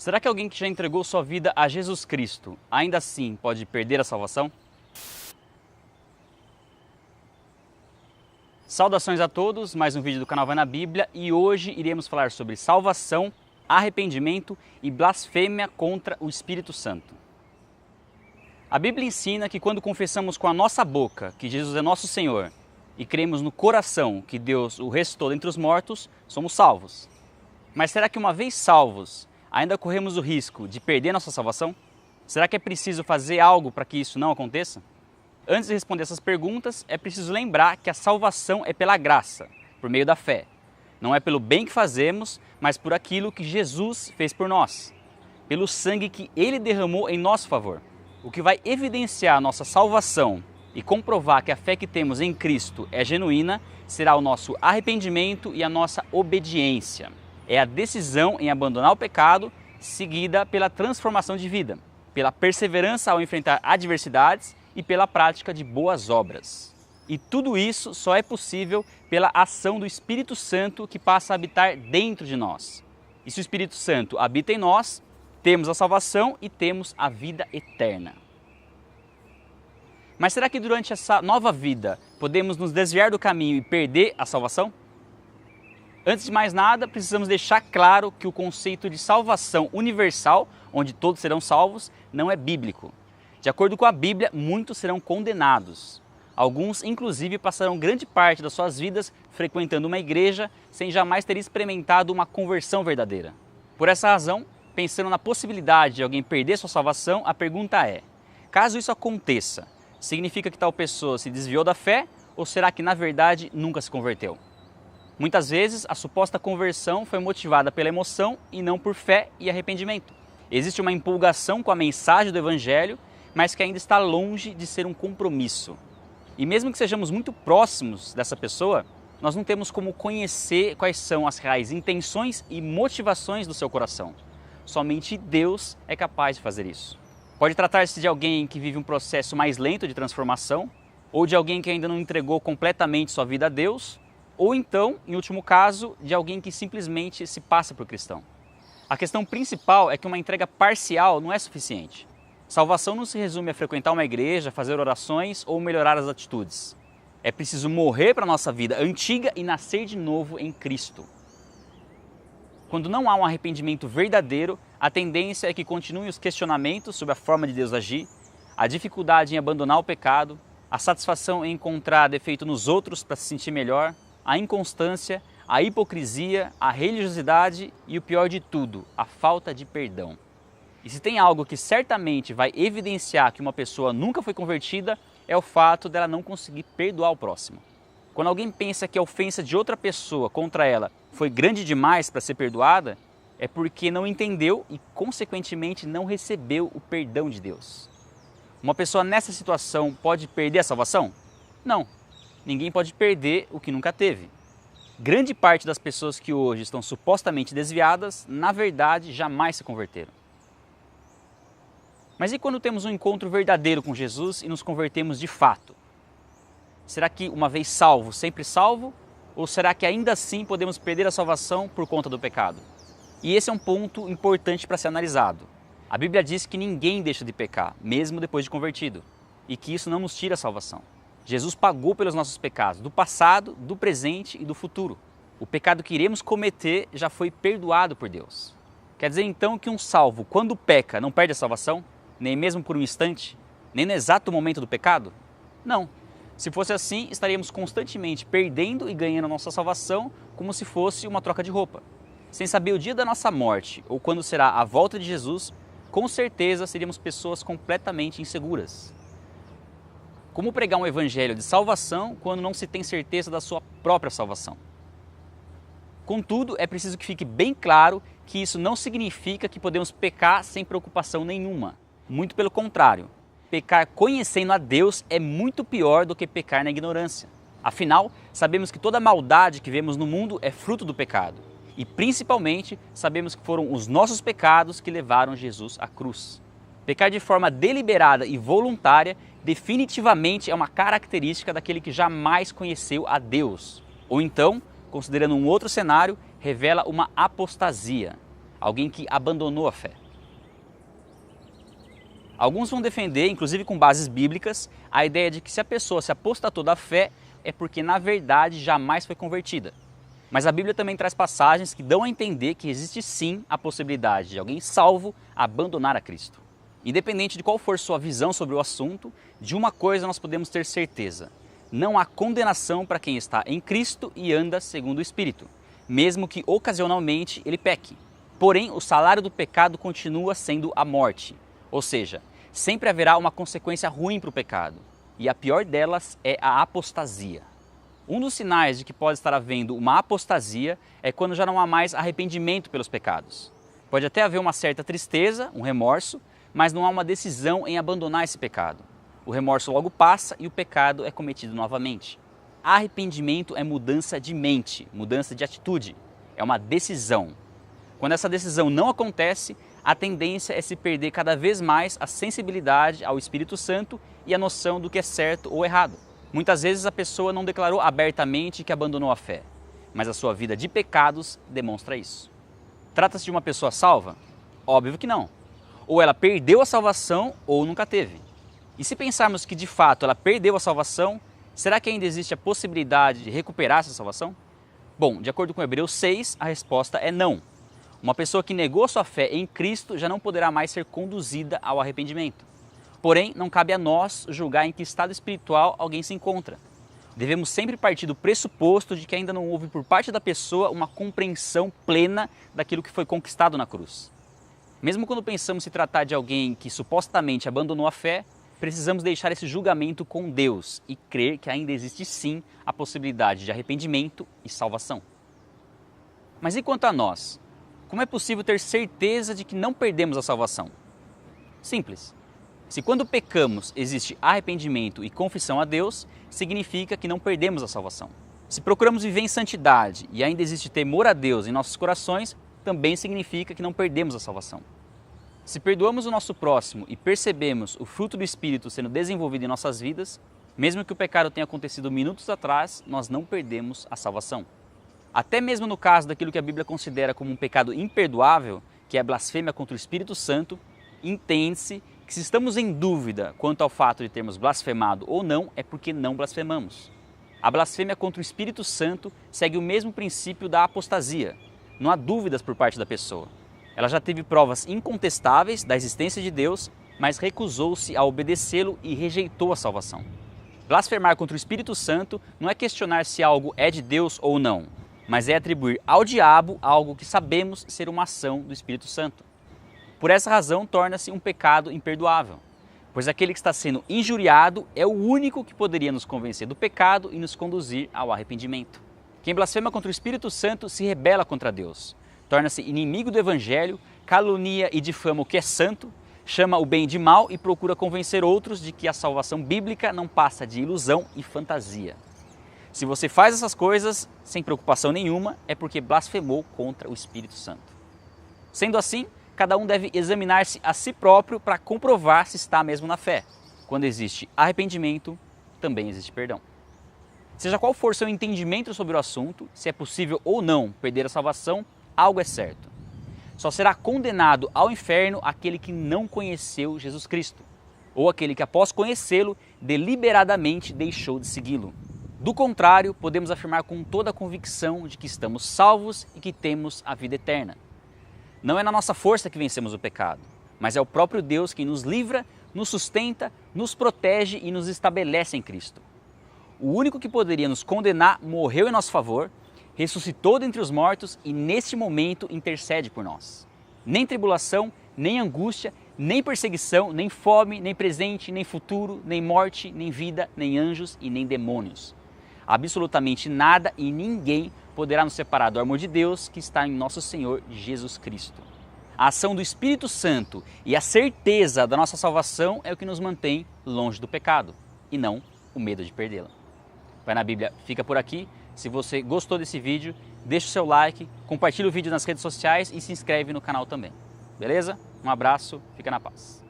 Será que alguém que já entregou sua vida a Jesus Cristo, ainda assim pode perder a salvação? Saudações a todos, mais um vídeo do canal Vai na Bíblia e hoje iremos falar sobre salvação, arrependimento e blasfêmia contra o Espírito Santo. A Bíblia ensina que quando confessamos com a nossa boca que Jesus é nosso Senhor e cremos no coração que Deus o ressuscitou dentre os mortos, somos salvos. Mas será que uma vez salvos, ainda corremos o risco de perder nossa salvação? Será que é preciso fazer algo para que isso não aconteça? Antes de responder essas perguntas, é preciso lembrar que a salvação é pela graça, por meio da fé. Não é pelo bem que fazemos, mas por aquilo que Jesus fez por nós, pelo sangue que Ele derramou em nosso favor. O que vai evidenciar a nossa salvação e comprovar que a fé que temos em Cristo é genuína será o nosso arrependimento e a nossa obediência. É a decisão em abandonar o pecado, seguida pela transformação de vida, pela perseverança ao enfrentar adversidades e pela prática de boas obras. E tudo isso só é possível pela ação do Espírito Santo que passa a habitar dentro de nós. E se o Espírito Santo habita em nós, temos a salvação e temos a vida eterna. Mas será que durante essa nova vida podemos nos desviar do caminho e perder a salvação? Antes de mais nada, precisamos deixar claro que o conceito de salvação universal, onde todos serão salvos, não é bíblico. De acordo com a Bíblia, muitos serão condenados. Alguns, inclusive, passarão grande parte das suas vidas frequentando uma igreja sem jamais ter experimentado uma conversão verdadeira. Por essa razão, pensando na possibilidade de alguém perder sua salvação, a pergunta é: caso isso aconteça, significa que tal pessoa se desviou da fé ou será que na verdade nunca se converteu? Muitas vezes, a suposta conversão foi motivada pela emoção e não por fé e arrependimento. Existe uma empolgação com a mensagem do Evangelho, mas que ainda está longe de ser um compromisso. E mesmo que sejamos muito próximos dessa pessoa, nós não temos como conhecer quais são as reais intenções e motivações do seu coração. Somente Deus é capaz de fazer isso. Pode tratar-se de alguém que vive um processo mais lento de transformação, ou de alguém que ainda não entregou completamente sua vida a Deus, ou então, em último caso, de alguém que simplesmente se passa por cristão. A questão principal é que uma entrega parcial não é suficiente. Salvação não se resume a frequentar uma igreja, fazer orações ou melhorar as atitudes. É preciso morrer para a nossa vida antiga e nascer de novo em Cristo. Quando não há um arrependimento verdadeiro, a tendência é que continuem os questionamentos sobre a forma de Deus agir, a dificuldade em abandonar o pecado, a satisfação em encontrar defeito nos outros para se sentir melhor, a inconstância, a hipocrisia, a religiosidade e o pior de tudo, a falta de perdão. E se tem algo que certamente vai evidenciar que uma pessoa nunca foi convertida, é o fato dela não conseguir perdoar o próximo. Quando alguém pensa que a ofensa de outra pessoa contra ela foi grande demais para ser perdoada, é porque não entendeu e, consequentemente, não recebeu o perdão de Deus. Uma pessoa nessa situação pode perder a salvação? Não. Ninguém pode perder o que nunca teve. Grande parte das pessoas que hoje estão supostamente desviadas, na verdade, jamais se converteram. Mas e quando temos um encontro verdadeiro com Jesus e nos convertemos de fato? Será que uma vez salvo, sempre salvo? Ou será que ainda assim podemos perder a salvação por conta do pecado? E esse é um ponto importante para ser analisado. A Bíblia diz que ninguém deixa de pecar, mesmo depois de convertido, e que isso não nos tira a salvação. Jesus pagou pelos nossos pecados, do passado, do presente e do futuro. O pecado que iremos cometer já foi perdoado por Deus. Quer dizer então que um salvo, quando peca, não perde a salvação? Nem mesmo por um instante? Nem no exato momento do pecado? Não. Se fosse assim, estaríamos constantemente perdendo e ganhando a nossa salvação como se fosse uma troca de roupa. Sem saber o dia da nossa morte ou quando será a volta de Jesus, com certeza seríamos pessoas completamente inseguras. Como pregar um evangelho de salvação quando não se tem certeza da sua própria salvação? Contudo, é preciso que fique bem claro que isso não significa que podemos pecar sem preocupação nenhuma. Muito pelo contrário. Pecar conhecendo a Deus é muito pior do que pecar na ignorância. Afinal, sabemos que toda maldade que vemos no mundo é fruto do pecado. E principalmente, sabemos que foram os nossos pecados que levaram Jesus à cruz. Pecar de forma deliberada e voluntária definitivamente é uma característica daquele que jamais conheceu a Deus. Ou então, considerando um outro cenário, revela uma apostasia. alguém que abandonou a fé. Alguns vão defender, inclusive com bases bíblicas, a ideia de que se a pessoa se apostatou da fé é porque na verdade jamais foi convertida. Mas a Bíblia também traz passagens que dão a entender que existe sim a possibilidade de alguém salvo abandonar a Cristo. Independente de qual for sua visão sobre o assunto, de uma coisa nós podemos ter certeza: não há condenação para quem está em Cristo e anda segundo o Espírito, mesmo que ocasionalmente ele peque. Porém, o salário do pecado continua sendo a morte, ou seja, sempre haverá uma consequência ruim para o pecado, e a pior delas é a apostasia. Um dos sinais de que pode estar havendo uma apostasia é quando já não há mais arrependimento pelos pecados. Pode até haver uma certa tristeza, um remorso, mas não há uma decisão em abandonar esse pecado. O remorso logo passa e o pecado é cometido novamente. Arrependimento é mudança de mente, mudança de atitude, é uma decisão. Quando essa decisão não acontece, a tendência é se perder cada vez mais a sensibilidade ao Espírito Santo e a noção do que é certo ou errado. Muitas vezes a pessoa não declarou abertamente que abandonou a fé, mas a sua vida de pecados demonstra isso. Trata-se de uma pessoa salva? Óbvio que não. Ou ela perdeu a salvação ou nunca teve. E se pensarmos que de fato ela perdeu a salvação, será que ainda existe a possibilidade de recuperar essa salvação? Bom, de acordo com Hebreus 6, a resposta é não. Uma pessoa que negou sua fé em Cristo já não poderá mais ser conduzida ao arrependimento. Porém, não cabe a nós julgar em que estado espiritual alguém se encontra. Devemos sempre partir do pressuposto de que ainda não houve por parte da pessoa uma compreensão plena daquilo que foi conquistado na cruz. Mesmo quando pensamos se tratar de alguém que supostamente abandonou a fé, precisamos deixar esse julgamento com Deus e crer que ainda existe sim a possibilidade de arrependimento e salvação. Mas e quanto a nós? Como é possível ter certeza de que não perdemos a salvação? Simples. Se quando pecamos existe arrependimento e confissão a Deus, significa que não perdemos a salvação. Se procuramos viver em santidade e ainda existe temor a Deus em nossos corações, também significa que não perdemos a salvação. Se perdoamos o nosso próximo e percebemos o fruto do Espírito sendo desenvolvido em nossas vidas, mesmo que o pecado tenha acontecido minutos atrás, nós não perdemos a salvação. Até mesmo no caso daquilo que a Bíblia considera como um pecado imperdoável, que é a blasfêmia contra o Espírito Santo, entende-se que se estamos em dúvida quanto ao fato de termos blasfemado ou não, é porque não blasfemamos. A blasfêmia contra o Espírito Santo segue o mesmo princípio da apostasia. Não há dúvidas por parte da pessoa. Ela já teve provas incontestáveis da existência de Deus, mas recusou-se a obedecê-lo e rejeitou a salvação. Blasfemar contra o Espírito Santo não é questionar se algo é de Deus ou não, mas é atribuir ao diabo algo que sabemos ser uma ação do Espírito Santo. Por essa razão, torna-se um pecado imperdoável, pois aquele que está sendo injuriado é o único que poderia nos convencer do pecado e nos conduzir ao arrependimento. Quem blasfema contra o Espírito Santo se rebela contra Deus, torna-se inimigo do Evangelho, calunia e difama o que é santo, chama o bem de mal e procura convencer outros de que a salvação bíblica não passa de ilusão e fantasia. Se você faz essas coisas sem preocupação nenhuma, é porque blasfemou contra o Espírito Santo. Sendo assim, cada um deve examinar-se a si próprio para comprovar se está mesmo na fé. Quando existe arrependimento, também existe perdão. Seja qual for seu entendimento sobre o assunto, se é possível ou não perder a salvação, algo é certo. Só será condenado ao inferno aquele que não conheceu Jesus Cristo, ou aquele que após conhecê-lo, deliberadamente deixou de segui-lo. Do contrário, podemos afirmar com toda a convicção de que estamos salvos e que temos a vida eterna. Não é na nossa força que vencemos o pecado, mas é o próprio Deus quem nos livra, nos sustenta, nos protege e nos estabelece em Cristo. O único que poderia nos condenar morreu em nosso favor, ressuscitou dentre os mortos e neste momento intercede por nós. Nem tribulação, nem angústia, nem perseguição, nem fome, nem presente, nem futuro, nem morte, nem vida, nem anjos e nem demônios. Absolutamente nada e ninguém poderá nos separar do amor de Deus que está em nosso Senhor Jesus Cristo. A ação do Espírito Santo e a certeza da nossa salvação é o que nos mantém longe do pecado e não o medo de perdê-la. Vai na Bíblia, fica por aqui. Se você gostou desse vídeo, deixa o seu like, compartilha o vídeo nas redes sociais e se inscreve no canal também. Beleza? Um abraço, fica na paz.